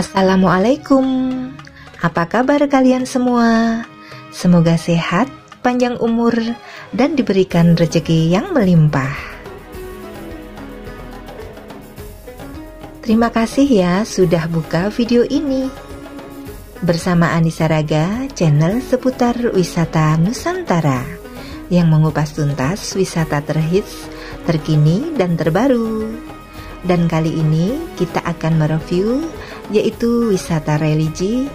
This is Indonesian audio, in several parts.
Assalamualaikum. Apa kabar kalian semua? Semoga sehat, panjang umur, dan diberikan rezeki yang melimpah. Terima kasih ya sudah buka video ini. Bersama Anissa Raga, channel seputar wisata Nusantara yang mengupas tuntas wisata terhits, terkini, dan terbaru. Dan kali ini kita akan mereview yaitu wisata religi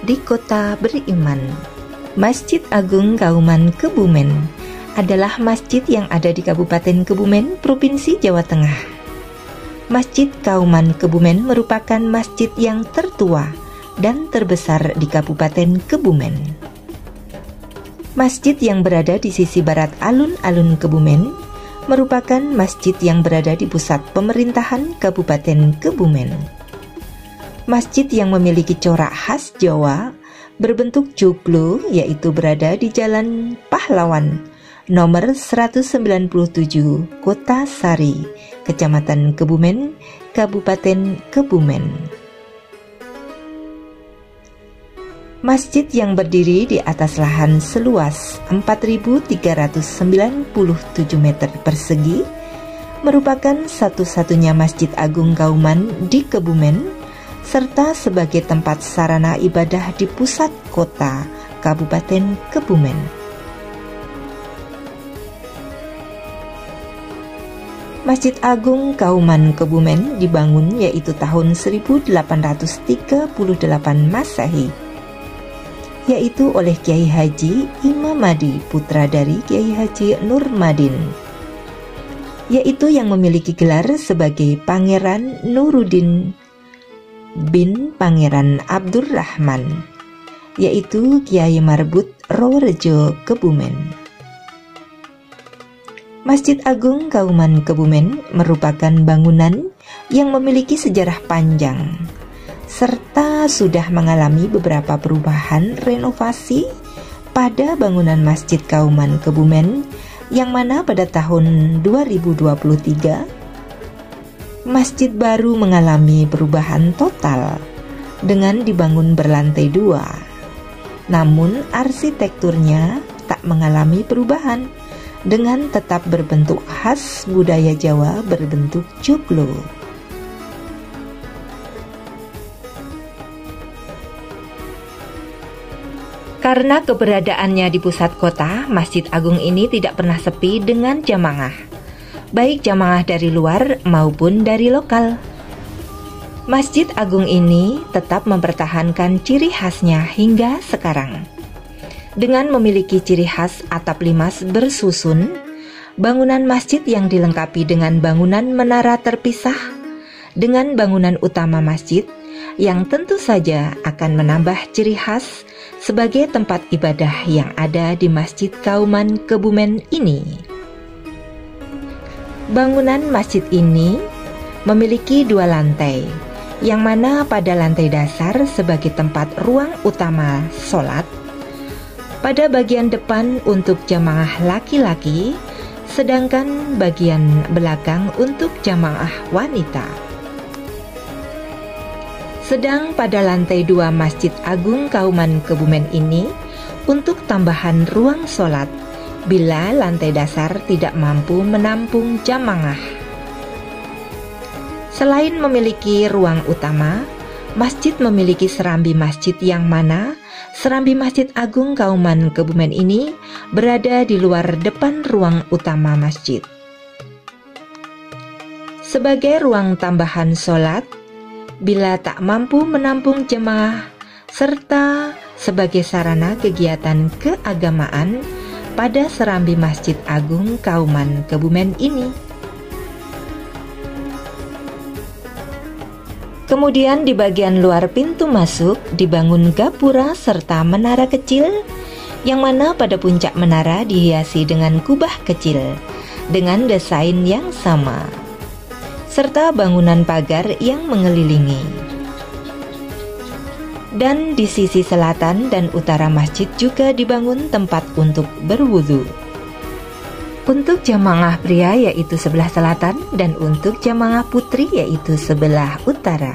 di Kota Beriman. Masjid Agung Kauman Kebumen adalah masjid yang ada di Kabupaten Kebumen, Provinsi Jawa Tengah. Masjid Kauman Kebumen merupakan masjid yang tertua dan terbesar di Kabupaten Kebumen. Masjid yang berada di sisi barat alun-alun Kebumen merupakan masjid yang berada di pusat pemerintahan Kabupaten Kebumen. Masjid yang memiliki corak khas Jawa berbentuk joglo, yaitu berada di Jalan Pahlawan nomor 197, Kota Sari, Kecamatan Kebumen, Kabupaten Kebumen. Masjid yang berdiri di atas lahan seluas 4.397 meter persegi merupakan satu-satunya Masjid Agung Kauman di Kebumen, serta sebagai tempat sarana ibadah di pusat kota Kabupaten Kebumen. Masjid Agung Kauman Kebumen dibangun yaitu tahun 1838 Masehi, yaitu oleh Kiai Haji Imamadi, putra dari Kiai Haji Nurmadin, yaitu yang memiliki gelar sebagai Pangeran Nuruddin bin Pangeran Abdurrahman, yaitu Kiai Marbut Rorejo Kebumen. Masjid Agung Kauman Kebumen merupakan bangunan yang memiliki sejarah panjang serta sudah mengalami beberapa perubahan renovasi pada bangunan Masjid Kauman Kebumen, yang mana pada tahun 2023 masjid baru mengalami perubahan total dengan dibangun berlantai 2. Namun arsitekturnya tak mengalami perubahan dengan tetap berbentuk khas budaya Jawa berbentuk joglo. Karena keberadaannya di pusat kota, Masjid Agung ini tidak pernah sepi dengan jamaah, baik jamaah dari luar maupun dari lokal. Masjid Agung ini tetap mempertahankan ciri khasnya hingga sekarang. Dengan memiliki ciri khas atap limas bersusun, bangunan masjid yang dilengkapi dengan bangunan menara terpisah dengan bangunan utama masjid yang tentu saja akan menambah ciri khas sebagai tempat ibadah yang ada di Masjid Kauman Kebumen ini. Bangunan masjid ini memiliki 2 lantai, yang mana pada lantai dasar sebagai tempat ruang utama sholat, pada bagian depan untuk jamaah laki-laki, sedangkan bagian belakang untuk jamaah wanita. Sedang pada lantai 2 Masjid Agung Kauman Kebumen ini untuk tambahan ruang sholat bila lantai dasar tidak mampu menampung jamaah. Selain memiliki ruang utama, masjid memiliki serambi masjid, yang mana serambi Masjid Agung Kauman Kebumen ini berada di luar depan ruang utama masjid. Sebagai ruang tambahan sholat bila tak mampu menampung jemaah, serta sebagai sarana kegiatan keagamaan pada serambi Masjid Agung Kauman Kebumen ini. Kemudian di bagian luar pintu masuk dibangun gapura serta menara kecil, yang mana pada puncak menara dihiasi dengan kubah kecil dengan desain yang sama, serta bangunan pagar yang mengelilingi. Dan di sisi selatan dan utara masjid juga dibangun tempat untuk berwudu. Untuk jamaah pria yaitu sebelah selatan, dan untuk jamaah putri yaitu sebelah utara.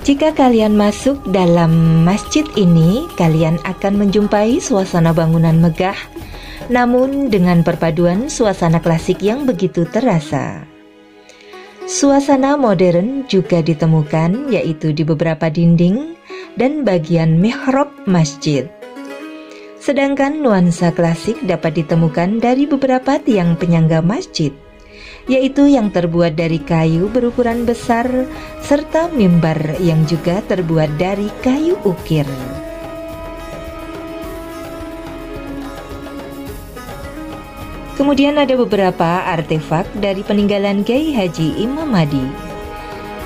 Jika kalian masuk dalam masjid ini, kalian akan menjumpai suasana bangunan megah, namun dengan perpaduan suasana klasik yang begitu terasa. Suasana modern juga ditemukan, yaitu di beberapa dinding dan bagian mihrab masjid. Sedangkan nuansa klasik dapat ditemukan dari beberapa tiang penyangga masjid, yaitu yang terbuat dari kayu berukuran besar, serta mimbar yang juga terbuat dari kayu ukir. Kemudian ada beberapa artefak dari peninggalan Kiai Haji Imam Mahdi,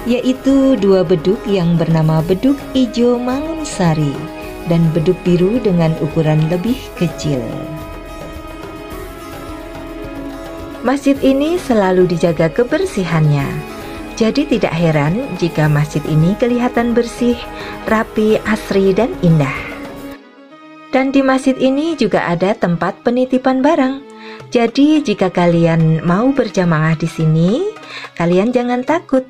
yaitu 2 beduk yang bernama beduk ijo Mangunsari dan beduk biru dengan ukuran lebih kecil. Masjid ini selalu dijaga kebersihannya, jadi tidak heran jika masjid ini kelihatan bersih, rapi, asri, dan indah. Dan di masjid ini juga ada tempat penitipan barang. Jadi jika kalian mau berjamaah di sini, kalian jangan takut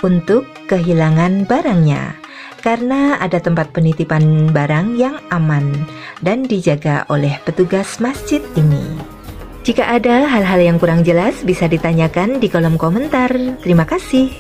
untuk kehilangan barangnya, karena ada tempat penitipan barang yang aman dan dijaga oleh petugas masjid ini. Jika ada hal-hal yang kurang jelas, bisa ditanyakan di kolom komentar. Terima kasih.